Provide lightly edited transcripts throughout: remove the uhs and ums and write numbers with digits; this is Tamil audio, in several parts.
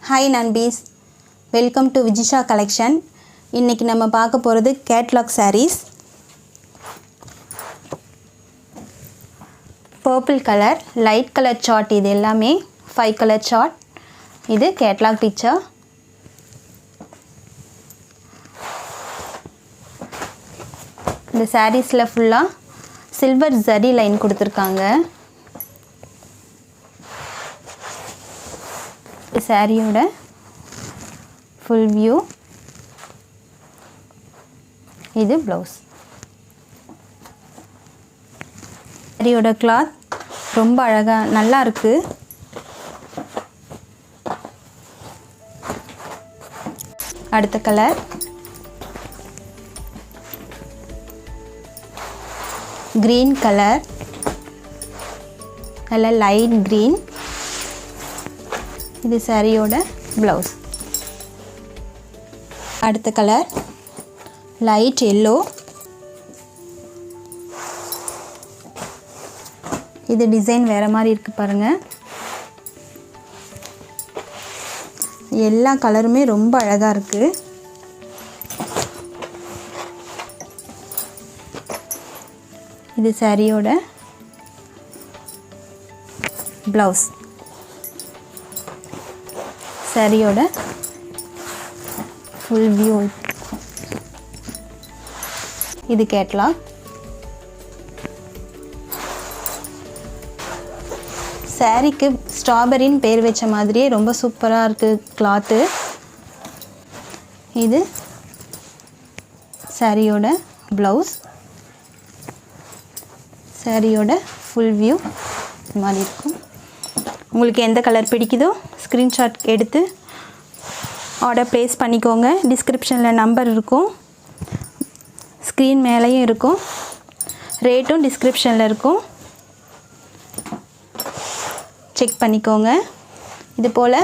Hi Nanbis, welcome to Vijisha collection. இன்னைக்கு நம்ம பார்க்க போறது catalog sarees. Purple color, light color chart இது எல்லாமே 5 color chart. இது catalog picture. இந்த sareesல ஃபுல்லா silver zari line கொடுத்திருக்காங்க. சாரியோட full view இது blouse சாரியோட cloth ரொம்ப அழகா நல்லா இருக்கு அடுத்த கலர் green color நல்ல light green இது சாரியோட blouse அடுத்த கலர் light yellow இது டிசைன் வேற மாதிரி இருக்கு பாருங்க எல்லா கலருமே ரொம்ப அழகா இருக்கு இது சாரியோட blouse சாரியோட full view இது catalog சாரிக்கு ஸ்ட்ராபெரின்னு பேர் வெச்ச மாதிரியே ரொம்ப சூப்பரா இருக்கு cloth இது சாரியோட blouse சாரியோட full view மாதிரி இருக்கும் உங்களுக்கு எந்த கலர் பிடிக்குதோ ஸ்கிரீன்ஷாட் எடுத்து ஆர்டர் பிளேஸ் பண்ணிக்கோங்க டிஸ்கிரிப்ஷன்ல நம்பர் இருக்கும் ஸ்கிரீன் மேலேயும் இருக்கும் ரேட்டும் டிஸ்கிரிப்ஷன்ல இருக்கும் செக் பண்ணிக்கோங்க இது போல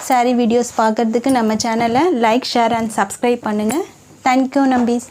saree வீடியோஸ் பார்க்கிறதுக்கு நம்ம சேனலை லைக் ஷேர் and subscribe பண்ணுங்க Thank you Nambis